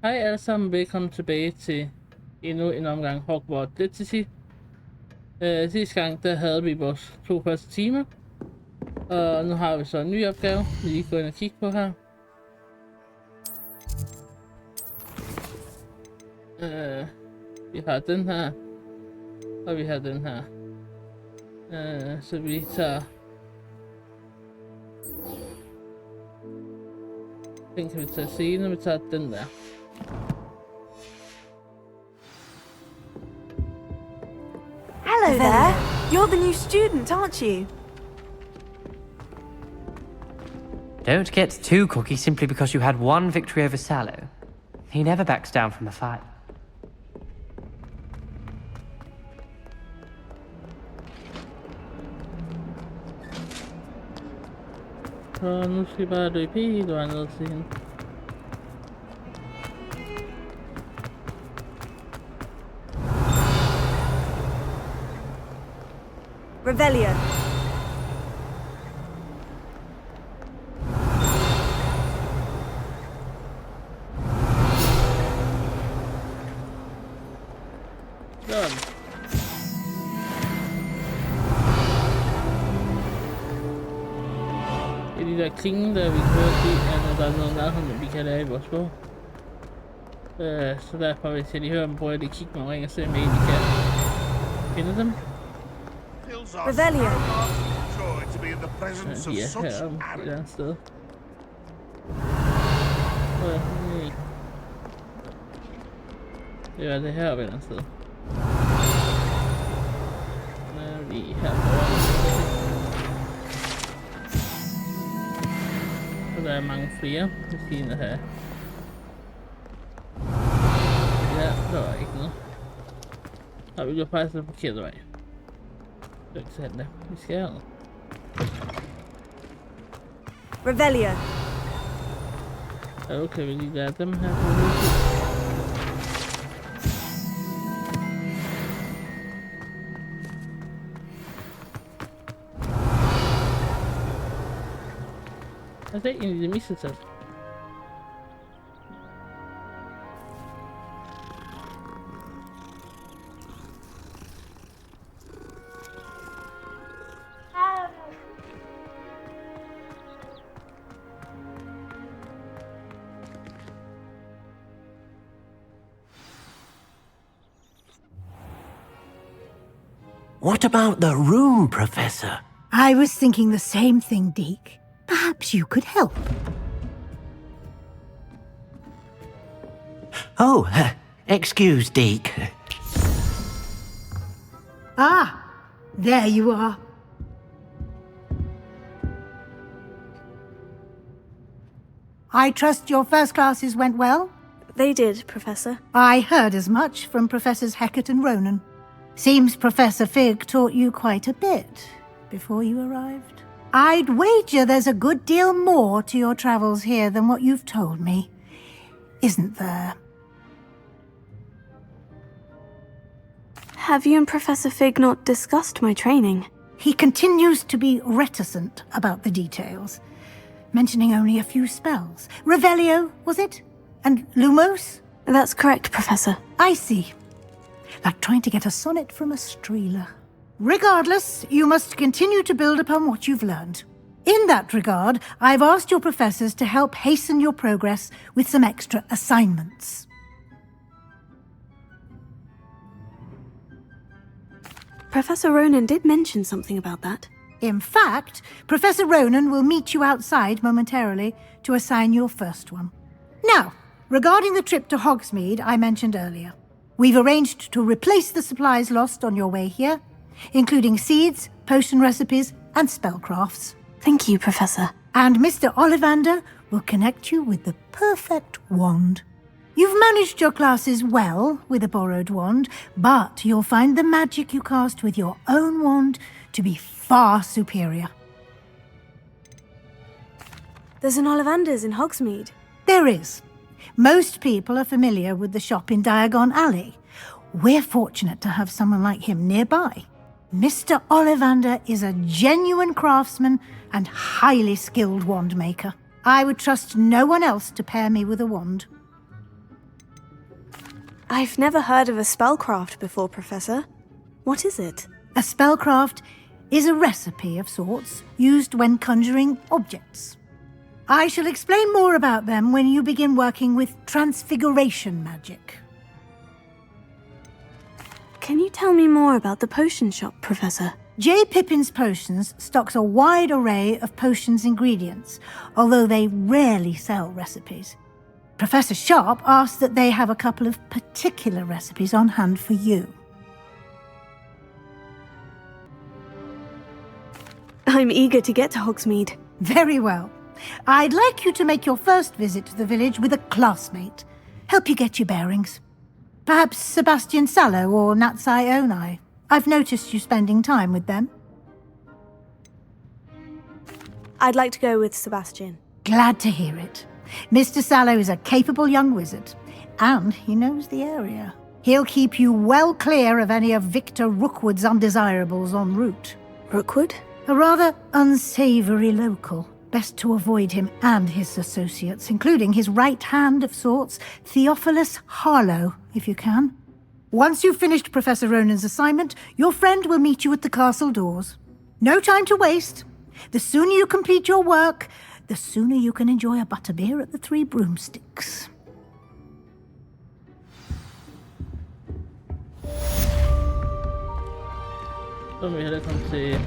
Hej alle sammen, velkommen tilbage til endnu en omgang Hogwarts Legacy. Sidste gang der havde vi vores 2 første timer, og nu har vi så en ny opgave, vi lige går ind og kigge på her. Vi har den her, og vi har den her. Så vi tager... Den kan vi tage senere, vi tager den der. Hello there. You're the new student, aren't you? Don't get too cocky simply because you had one victory over Sallow. He never backs down from a fight. Så nu skal vi bare løbe helt ned til hende. Revelio. Sådan. Det er de der klinge, der vi kører til, når der er noget nærheden, vi kan lave i vores bog. Så derfor, hvis jeg lige hører dem, prøver jeg lige at kigge mig omkring og se, om jeg egentlig kan finde dem. Revelio. De er heromme et eller andet sted. Nej. Det er det her et eller andet sted. Lige her foran. Og der er mange flere, hvis de er her. Ja, der var ikke noget. Og vi går faktisk den forkerte vej. Det er ikke sådan der. Vi skal herned. Revelio. Ja, okay, vi lige lære dem her. Og det er egentlig det mistede. What about the room, Professor? I was thinking the same thing, Deke. Perhaps you could help. Oh, excuse, Deke. Ah, there you are. I trust your first classes went well? They did, Professor. I heard as much from Professors Hecat and Ronan. Seems Professor Fig taught you quite a bit before you arrived. I'd wager there's a good deal more to your travels here than what you've told me, isn't there? Have you and Professor Fig not discussed my training? He continues to be reticent about the details, mentioning only a few spells. Revelio, was it? And Lumos? That's correct, Professor. I see. Like trying to get a sonnet from a streeler. Regardless, you must continue to build upon what you've learned. In that regard, I've asked your professors to help hasten your progress with some extra assignments. Professor Ronan did mention something about that. In fact, Professor Ronan will meet you outside momentarily to assign your first one. Now, regarding the trip to Hogsmeade I mentioned earlier, we've arranged to replace the supplies lost on your way here, including seeds, potion recipes, and spellcrafts. Thank you, Professor. And Mr. Ollivander will connect you with the perfect wand. You've managed your classes well with a borrowed wand, but you'll find the magic you cast with your own wand to be far superior. There's an Ollivander's in Hogsmeade. There is. Most people are familiar with the shop in Diagon Alley. We're fortunate to have someone like him nearby. Mr. Ollivander is a genuine craftsman and highly skilled wand maker. I would trust no one else to pair me with a wand. I've never heard of a spellcraft before, Professor. What is it? A spellcraft is a recipe of sorts used when conjuring objects. I shall explain more about them when you begin working with transfiguration magic. Can you tell me more about the potion shop, Professor? J. Pippin's Potions stocks a wide array of potions ingredients, although they rarely sell recipes. Professor Sharp asked that they have a couple of particular recipes on hand for you. I'm eager to get to Hogsmeade. Very well. I'd like you to make your first visit to the village with a classmate. Help you get your bearings. Perhaps Sebastian Sallow or Natsai Onai. I've noticed you spending time with them. I'd like to go with Sebastian. Glad to hear it. Mr. Sallow is a capable young wizard, and he knows the area. He'll keep you well clear of any of Victor Rookwood's undesirables en route. Rookwood? A rather unsavoury local. Best to avoid him and his associates, including his right hand of sorts, Theophilus Harlow, if you can. Once you've finished Professor Ronan's assignment, your friend will meet you at the castle doors. No time to waste. The sooner you complete your work, the sooner you can enjoy a butterbeer at the Three Broomsticks. Så må vi hellere komme til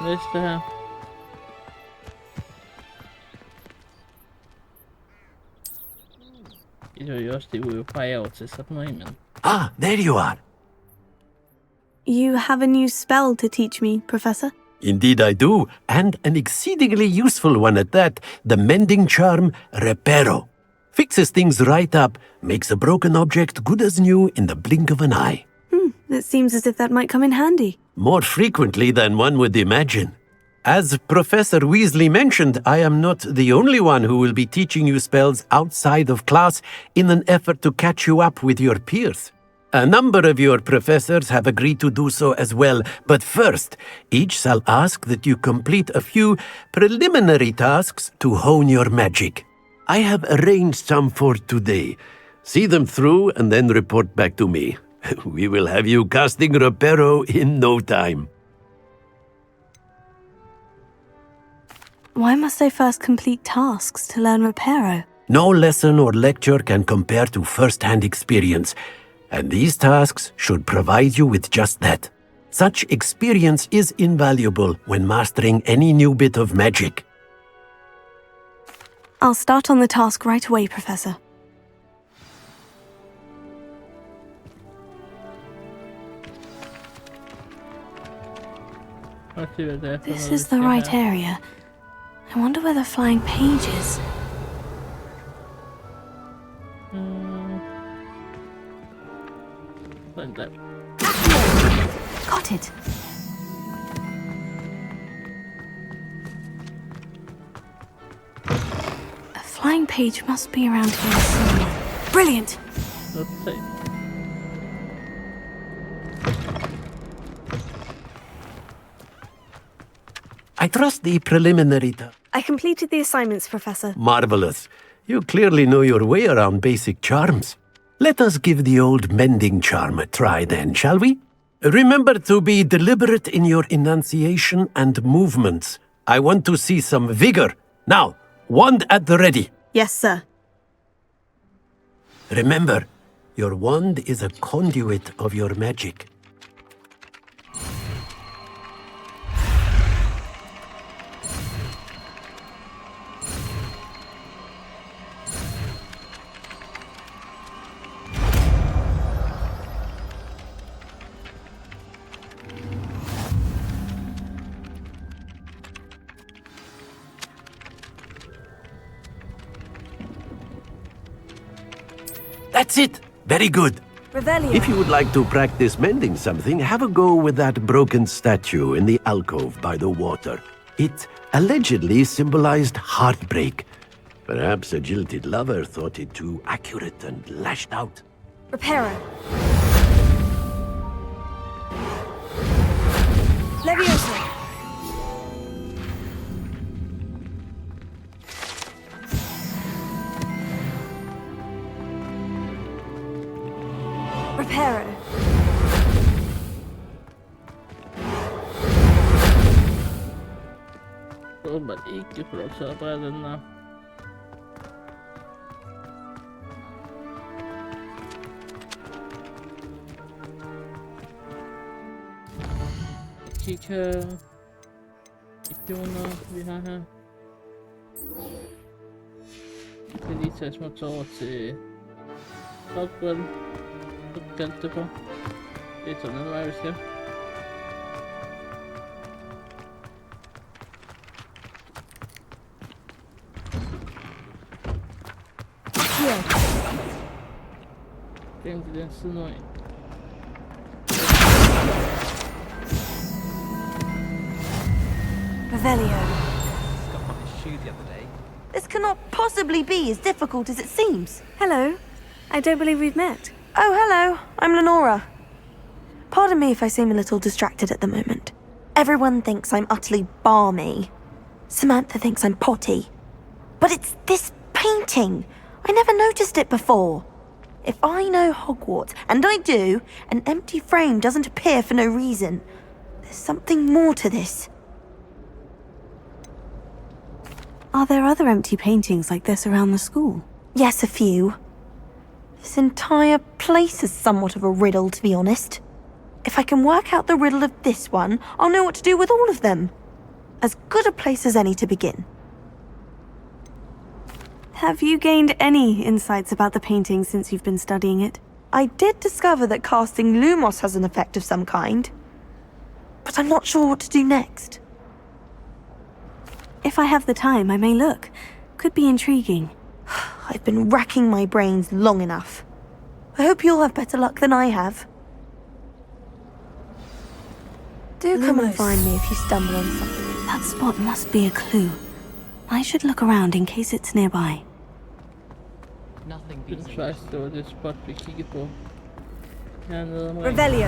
næste her. Det er jo også det, vi jo peger over til sådan noget, men... Ah, there you are. You have a new spell to teach me, Professor? Indeed I do, and an exceedingly useful one at that, the mending charm Reparo. Fixes things right up, makes a broken object good as new in the blink of an eye. It seems as if that might come in handy. More frequently than one would imagine. As Professor Weasley mentioned, I am not the only one who will be teaching you spells outside of class in an effort to catch you up with your peers. A number of your professors have agreed to do so as well, but first, each shall ask that you complete a few preliminary tasks to hone your magic. I have arranged some for today. See them through and then report back to me. We will have you casting Reparo in no time. Why must I first complete tasks to learn Reparo? No lesson or lecture can compare to first-hand experience, and these tasks should provide you with just that. Such experience is invaluable when mastering any new bit of magic. I'll start on the task right away, Professor. This is the right area. I wonder where the flying page is. Got it. A flying page must be around here somewhere. Brilliant! Let's see. I trust the preliminary I completed the assignments, Professor. Marvelous. You clearly know your way around basic charms. Let us give the old mending charm a try then, shall we? Remember to be deliberate in your enunciation and movements. I want to see some vigor. Now, wand at the ready. Yes, sir. Remember, your wand is a conduit of your magic. That's it! Very good. Revelio. If you would like to practice mending something, have a go with that broken statue in the alcove by the water. It allegedly symbolized heartbreak. Perhaps a jilted lover thought it too accurate and lashed out. Reparo. Leviosa. åbenbart ikke få lov til at operere den der. Kig her. Missioner, vi har her. Jeg kan lige tage smuts over til Hogwarts. Så kaldte det på. Det er sådan en vej, vi skal. Glem det den side nu af. Revelio. Got on his shoe the other day. This cannot possibly be as difficult as it seems. Hello. I don't believe we've met. Oh, hello. I'm Lenora. Pardon me if I seem a little distracted at the moment. Everyone thinks I'm utterly balmy. Samantha thinks I'm potty. But it's this painting. I never noticed it before. If I know Hogwarts, and I do, an empty frame doesn't appear for no reason. There's something more to this. Are there other empty paintings like this around the school? Yes, a few. This entire place is somewhat of a riddle, to be honest. If I can work out the riddle of this one, I'll know what to do with all of them. As good a place as any to begin. Have you gained any insights about the painting since you've been studying it? I did discover that casting Lumos has an effect of some kind. But I'm not sure what to do next. If I have the time, I may look. Could be intriguing. I've been racking my brains long enough. I hope you'll have better luck than I have. Do come and Lumos. find me if you stumble on something. That spot must be a clue. I should look around in case it's nearby. Nothing Jeg beats synes faktisk, det var det spot, vi kiggede på. Hernede omkring. Revelio.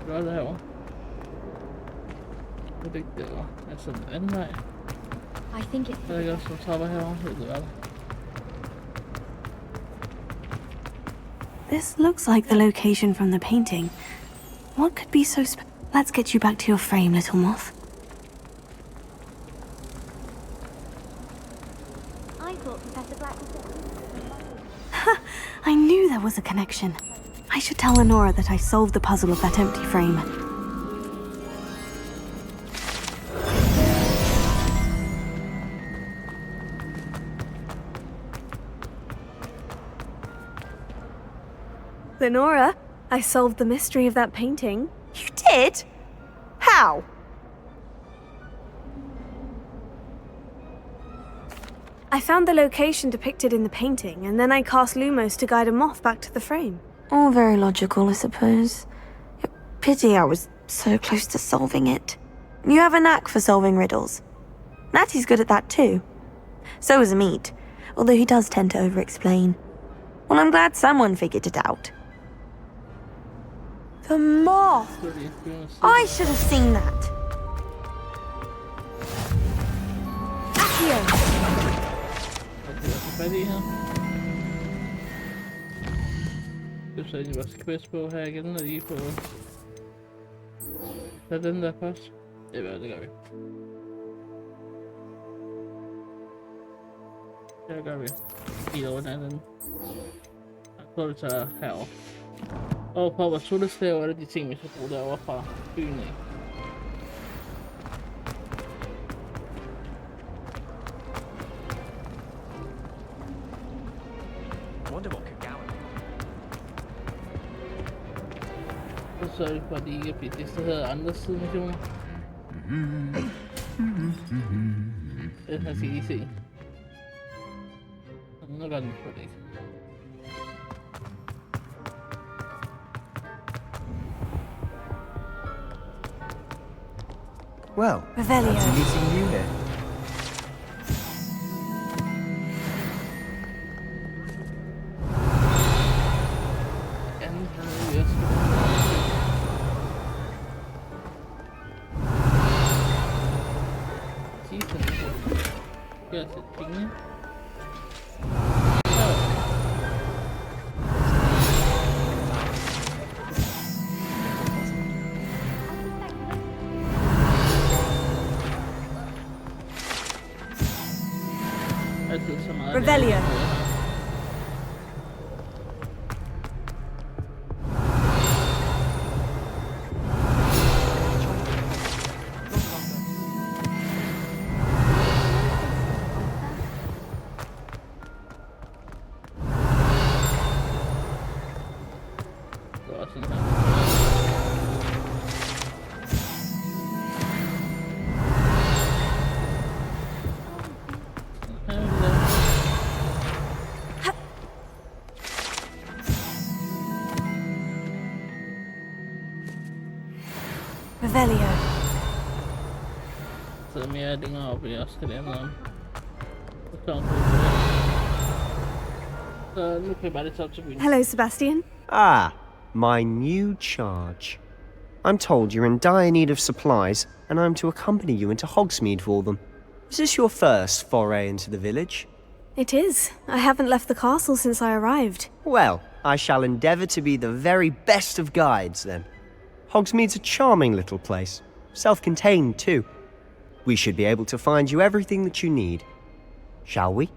Hvad er det herovre? Det er ikke derovre. Altså den anden vej. I think it. Der er ikke også nogle trapper herovre. Ved du hvad der? This looks like the location from the painting. What could be so Let's get you back to your frame, little moth. I thought Professor Black was I knew there was a connection. I should tell Lenora that I solved the puzzle of that empty frame. Lenora, I solved the mystery of that painting. You did? How? I found the location depicted in the painting, and then I cast Lumos to guide a moth back to the frame. All very logical, I suppose. Pity I was so close to solving it. You have a knack for solving riddles. Natty's good at that too. So is Amit, although he does tend to over-explain. Well, I'm glad someone figured it out. The moth! I should have seen that. Accio! Fat i her. Det er så egentlig vores quest på her igen, og lige på... Tag den der først. Det gør vi. Det gør vi. Lige over den anden. Jeg tror det tager herover. Og på vores soleskrev er det de ting vi skal bruge derovre fra byen af. Wonder what could go. Så sørger vi for at de ikke bliver distraheret af andre sidemissioner. Det her skal I lige se. Nu gør den for det ikke. Well, Revelio. fancy meeting you here. Anden havde vi også. Gør til penge. Revelio. Det var sådan her. Revelio. Så mere længere op, jeg også skal lave noget om. Så nu kan jeg bare lidt op til byen. Hello, Sebastian. Ah, my new charge. I'm told you're in dire need of supplies, and I'm to accompany you into Hogsmeade for them. Is this your first foray into the village? It is. I haven't left the castle since I arrived. Well, I shall endeavour to be the very best of guides, then. Hogsmeade's a charming little place, self-contained too. We should be able to find you everything that you need. Shall we?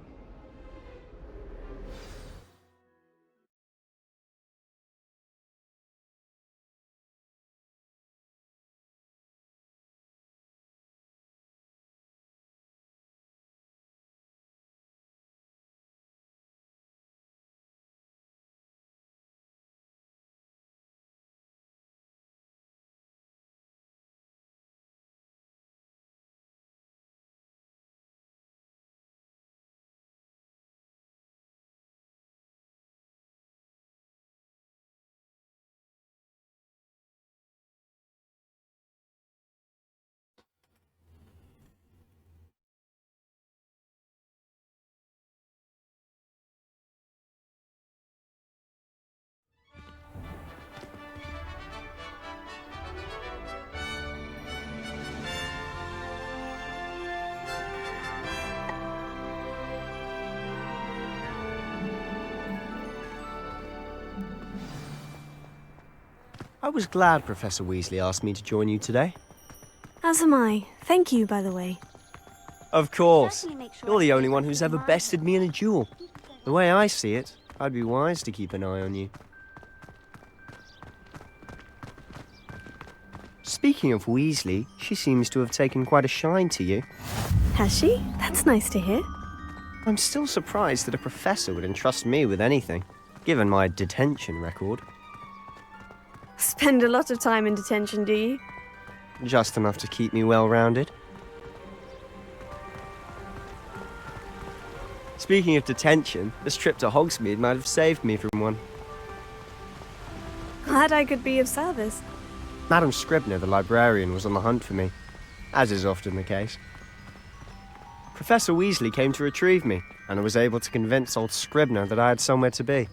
I was glad Professor Weasley asked me to join you today. As am I. Thank you, by the way. Of course. You're the only one who's ever bested me in a duel. The way I see it, I'd be wise to keep an eye on you. Speaking of Weasley, she seems to have taken quite a shine to you. Has she? That's nice to hear. I'm still surprised that a professor would entrust me with anything, given my detention record. Spend a lot of time in detention, do you? Just enough to keep me well-rounded. Speaking of detention, this trip to Hogsmeade might have saved me from one. Glad I could be of service. Madam Scribner, the librarian, was on the hunt for me, as is often the case. Professor Weasley came to retrieve me, and I was able to convince old Scribner that I had somewhere to be.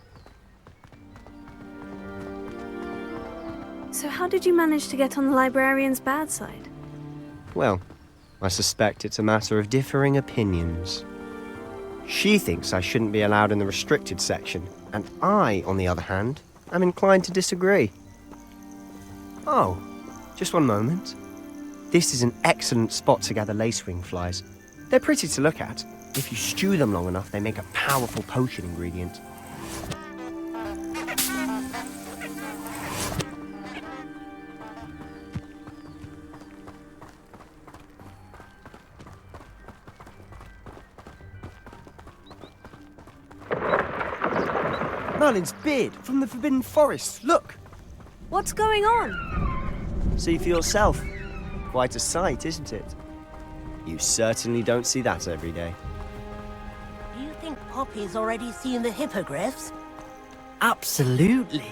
So how did you manage to get on the librarian's bad side? Well, I suspect it's a matter of differing opinions. She thinks I shouldn't be allowed in the restricted section, and I, on the other hand, am inclined to disagree. Oh, just one moment. This is an excellent spot to gather lacewing flies. They're pretty to look at. If you stew them long enough, they make a powerful potion ingredient. Merlin's beard from the Forbidden Forest. Look! What's going on? See for yourself. Quite a sight, isn't it? You certainly don't see that every day. Do you think Poppy's already seen the hippogriffs? Absolutely.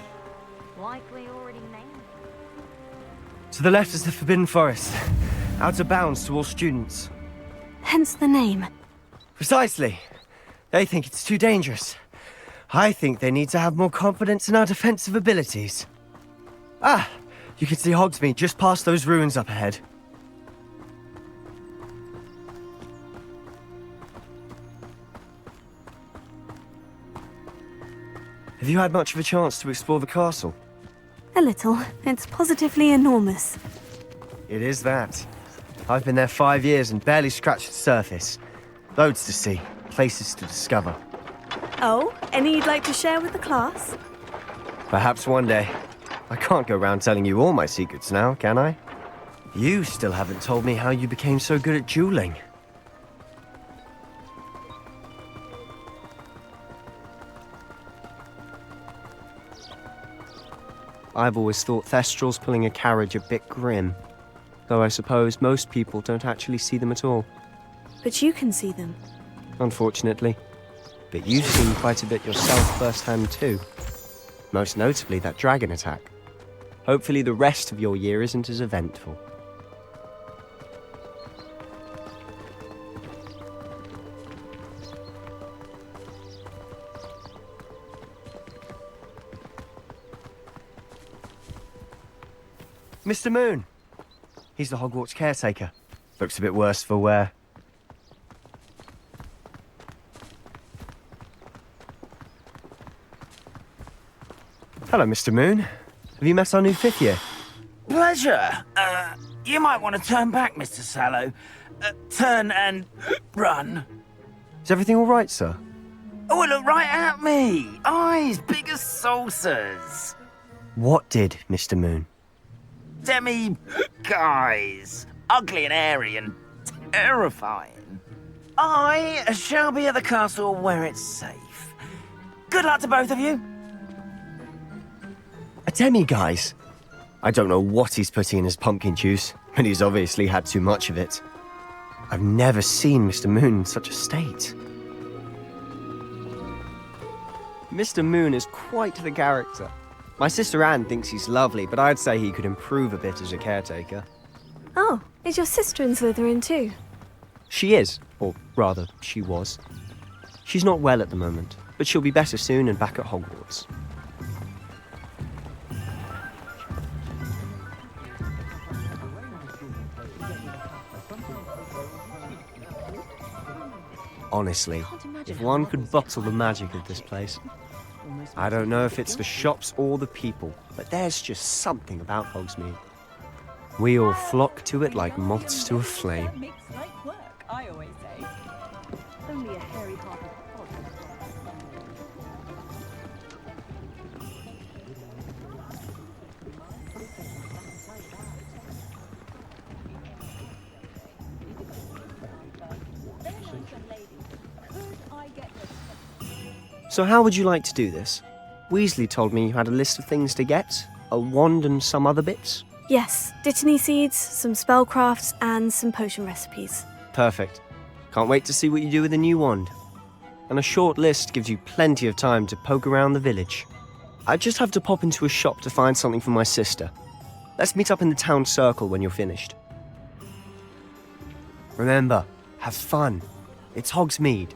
Likely already named. To the left is the Forbidden Forest. Out of bounds to all students. Hence the name. Precisely. They think it's too dangerous. I think they need to have more confidence in our defensive abilities. Ah, you can see Hogsmeade just past those ruins up ahead. Have you had much of a chance to explore the castle? A little. It's positively enormous. It is that. I've been there 5 years and barely scratched the surface. Loads to see. places to discover. Oh, any you'd like to share with the class? Perhaps one day. I can't go around telling you all my secrets now, can I? You still haven't told me how you became so good at dueling. I've always thought Thestrals pulling a carriage a bit grim, though I suppose most people don't actually see them at all. But you can see them. Unfortunately. But you've seen quite a bit yourself firsthand too. Most notably that dragon attack. Hopefully the rest of your year isn't as eventful. Mr. Moon! He's the Hogwarts caretaker. Looks a bit worse for wear. Hello, Mr. Moon. Have you met our new fifth year? Pleasure. You might want to turn back, Mr. Sallow. Turn and run. Is everything all right, sir? Oh, look right at me. Eyes big as saucers. What did, Mr. Moon? Guys. Ugly and airy and terrifying. I shall be at the castle where it's safe. Good luck to both of you. A demi-guise? I don't know what he's putting in his pumpkin juice, but he's obviously had too much of it. I've never seen Mr. Moon in such a state. Mr. Moon is quite the character. My sister Anne thinks he's lovely, but I'd say he could improve a bit as a caretaker. Oh, is your sister in Slytherin too? She is, or rather, she was. She's not well at the moment, but she'll be better soon and back at Hogwarts. Honestly, if one could bottle the magic of this place. I don't know if it's the shops or the people, but there's just something about Hogsmeade. We all flock to it like moths to a flame. Makes light work, I always say. Only a hairy heart of So how would you like to do this? Weasley told me you had a list of things to get, a wand and some other bits. Yes, dittany seeds, some spellcrafts, and some potion recipes. Perfect. Can't wait to see what you do with the new wand. And a short list gives you plenty of time to poke around the village. I just have to pop into a shop to find something for my sister. Let's meet up in the town circle when you're finished. Remember, have fun. It's Hogsmeade.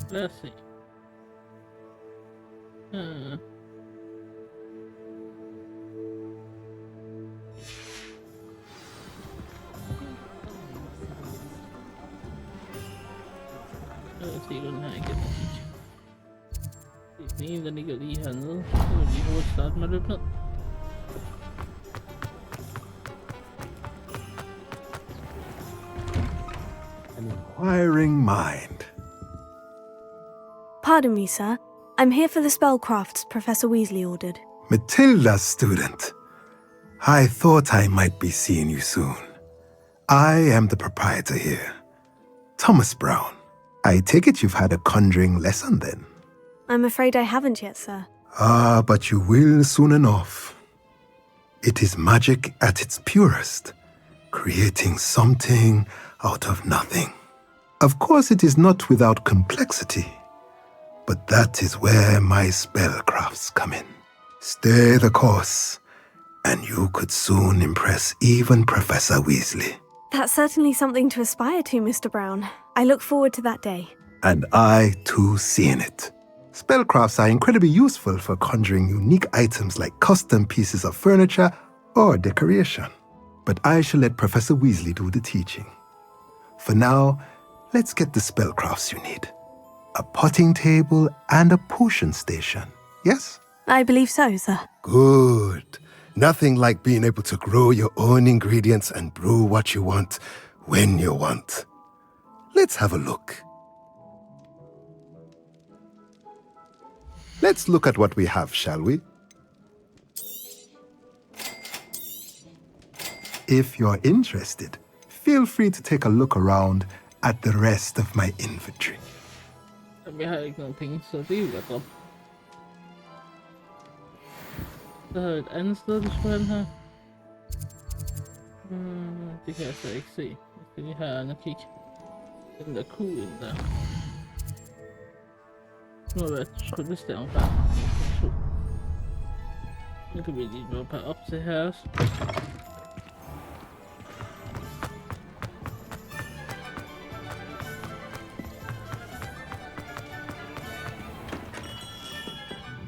Let's see. Se den her igen. Det er den ene, der ligger lige hernede. Så vil vi hurtigt starte med at løbe ned. An inquiring mind. Pardon me, sir. I'm here for the spellcrafts Professor Weasley ordered. Matilda's student. I thought I might be seeing you soon. I am the proprietor here, Thomas Brown. I take it you've had a conjuring lesson then? I'm afraid I haven't yet, sir. Ah, but you will soon enough. It is magic at its purest, creating something out of nothing. Of course, it is not without complexity, but that is where my spellcrafts come in. Stay the course, and you could soon impress even Professor Weasley. That's certainly something to aspire to, Mr. Brown. I look forward to that day. And I, too, seeing it. Spellcrafts are incredibly useful for conjuring unique items like custom pieces of furniture or decoration. But I shall let Professor Weasley do the teaching. For now, let's get the spellcrafts you need. A potting table and a potion station, yes? I believe so, sir. Good. Nothing like being able to grow your own ingredients and brew what you want when you want. Let's have a look. Let's look at what we have, shall we? If you're interested, feel free to take a look around at the rest of my inventory. Jamen, jeg har ikke nogen penge, så det er jo godt. Der er et andet sted, vi skulle hen her. Det kan jeg så ikke se. Jeg skal lige have og kigge. Den der kuglen der. Nu har været tryllestaven fra. Nu kan vi lige gå bare op til her også.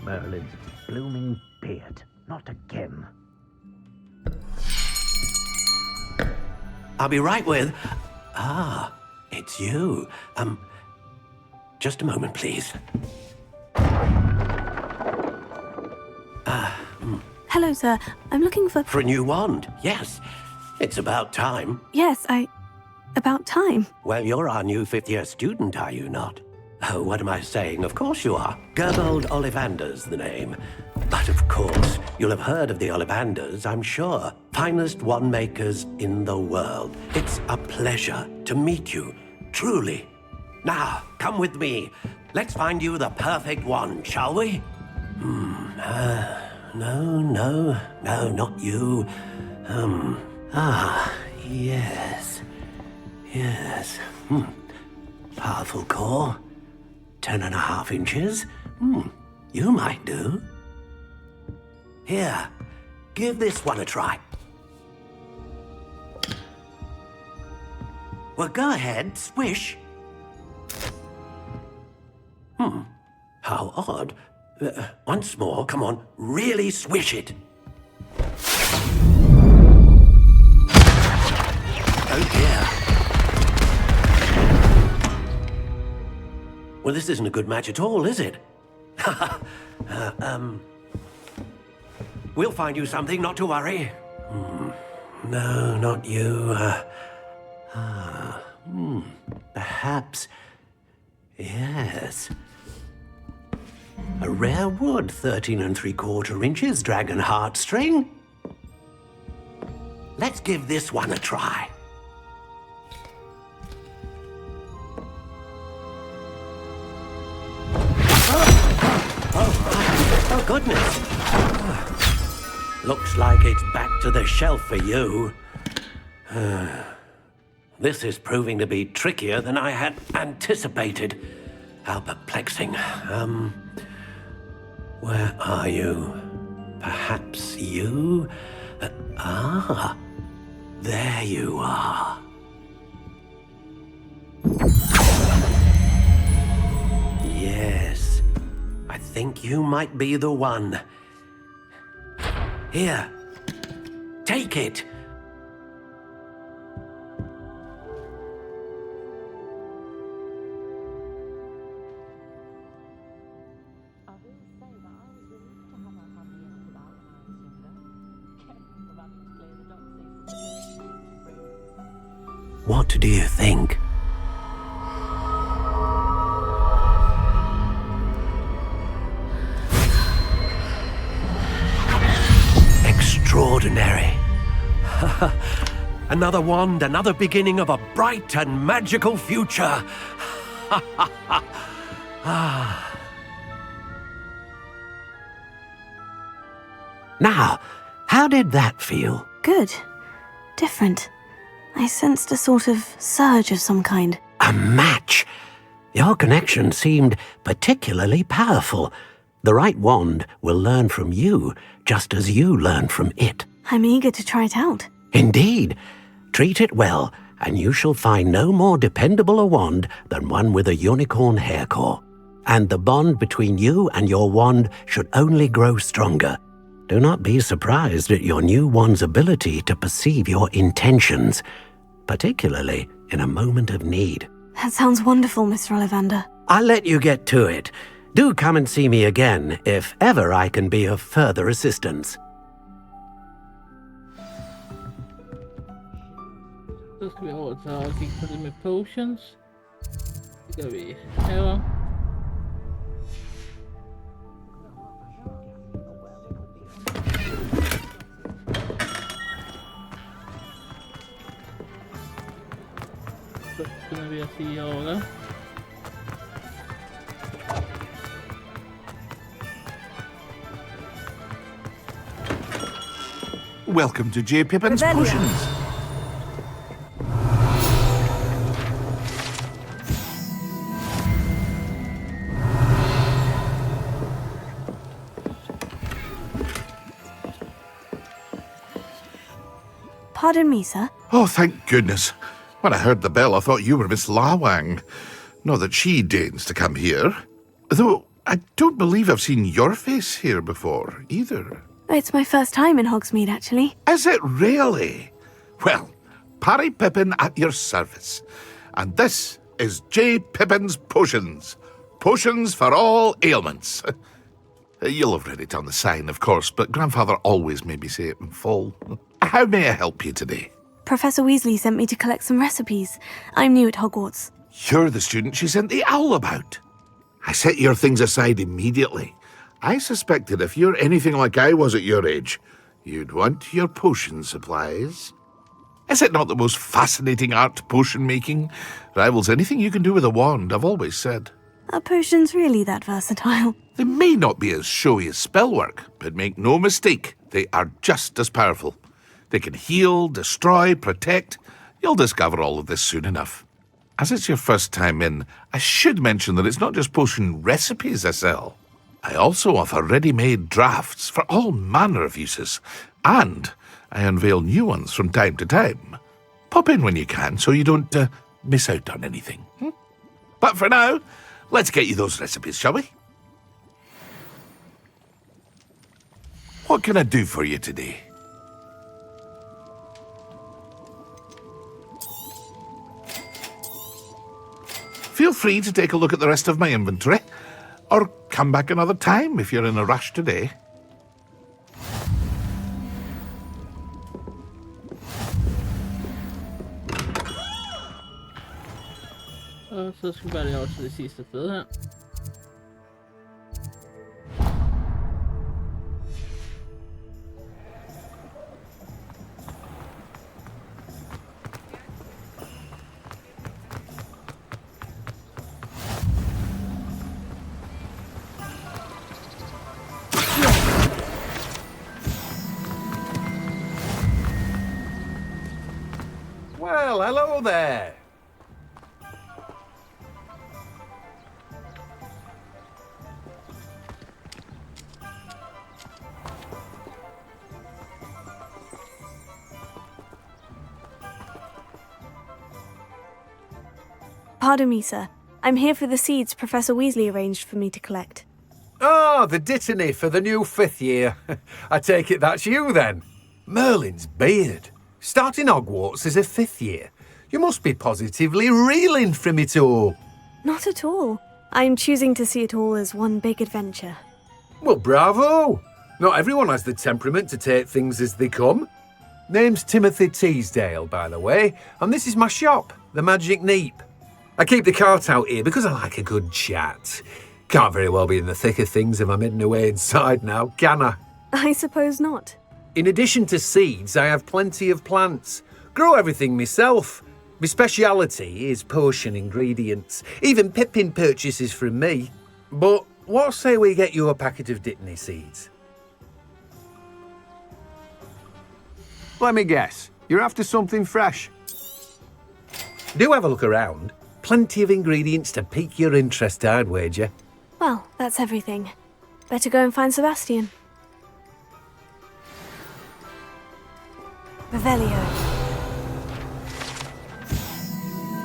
Merlin's blooming beard. Not again. I'll be right with... Ah, it's you. Just a moment, please. Hello, sir. I'm looking for... For a new wand, yes. It's about time. Yes, About time. Well, you're our new fifth-year student, are you not? Oh, what am I saying? Of course you are. Gerbold Ollivander's the name. But of course, you'll have heard of the Ollivanders, I'm sure. Finest wand makers in the world. It's a pleasure to meet you, truly. Now, come with me. Let's find you the perfect wand, shall we? No, not you. Yes. Powerful core. 10.5 inches. You might do. Here, give this one a try. Well, go ahead, swish. How odd. Once more, come on, really swish it. Oh dear. Well, this isn't a good match at all, is it? We'll find you something, not to worry. No, not you. Perhaps. Yes. A rare wood, 13 3/4 inches, dragon heartstring. Let's give this one a try. Oh, goodness. Looks like it's back to the shelf for you. This is proving to be trickier than I had anticipated. How perplexing. Where are you? Perhaps you? There you are. Yes, I think you might be the one. Here, take it. What do you think? Extraordinary. Another wand, another beginning of a bright and magical future. Now, how did that feel? Good. Different. I sensed a sort of surge of some kind. A match? Your connection seemed particularly powerful. The right wand will learn from you, just as you learn from it. I'm eager to try it out. Indeed. Treat it well, and you shall find no more dependable a wand than one with a unicorn hair core. And the bond between you and your wand should only grow stronger. Do not be surprised at your new wand's ability to perceive your intentions, particularly in a moment of need. That sounds wonderful, Mr. Ollivander. I'll let you get to it. Do come and see me again if ever I can be of further assistance. Så skal vi over til at kigge på det med potions. Det gør vi herovre. Så begynder vi at sige over der. Welcome to J. Pippin's Potions. Pardon me, sir. Oh, thank goodness. When I heard the bell, I thought you were Miss Lawang. Not that she deigns to come here. Though, I don't believe I've seen your face here before, either. It's my first time in Hogsmeade, actually. Is it really? Well, Parry Pippin at your service. And this is J. Pippin's Potions. Potions for all ailments. You'll have read it on the sign, of course, but Grandfather always made me say it in full. How may I help you today? Professor Weasley sent me to collect some recipes. I'm new at Hogwarts. You're the student she sent the owl about. I set your things aside immediately. I suspected if you're anything like I was at your age, you'd want your potion supplies. Is it not the most fascinating art, potion making? Rivals anything you can do with a wand, I've always said. Are potions really that versatile? They may not be as showy as spellwork, but make no mistake, they are just as powerful. They can heal, destroy, protect. You'll discover all of this soon enough. As it's your first time in, I should mention that it's not just potion recipes I sell. I also offer ready-made drafts for all manner of uses, and I unveil new ones from time to time. Pop in when you can so you don't miss out on anything. But for now, let's get you those recipes, shall we? What can I do for you today? Feel free to take a look at the rest of my inventory, or come back another time if you're in a rush today. Og så skal vi bare lige over til det sidste sted her. Well, hello there. Pardon me, sir. I'm here for the seeds Professor Weasley arranged for me to collect. Oh, the dittany for the new 5th year. I take it that's you, then. Merlin's beard. Starting Hogwarts as a 5th year. You must be positively reeling from it all. Not at all. I'm choosing to see it all as one big adventure. Well, bravo. Not everyone has the temperament to take things as they come. Name's Timothy Teasdale, by the way, and this is my shop, the Magic Neep. I keep the cart out here because I like a good chat. Can't very well be in the thick of things if I'm hidden away inside now, can I? I suppose not. In addition to seeds, I have plenty of plants. Grow everything myself. My speciality is potion ingredients. Even Pippin purchases from me. But what say we get you a packet of dittany seeds? Let me guess. You're after something fresh. Do have a look around. Plenty of ingredients to pique your interest, I'd wager. Well, that's everything. Better go and find Sebastian. Revelio.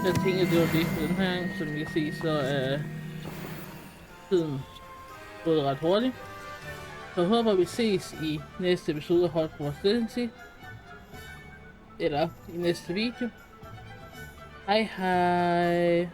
Jeg tænker, det var det for den her gang. Som I kan se, så er tiden gået ret hurtigt. Så jeg håber, vi ses i næste episode af Hogwarts Legacy. Eller i næste video. Hej hej.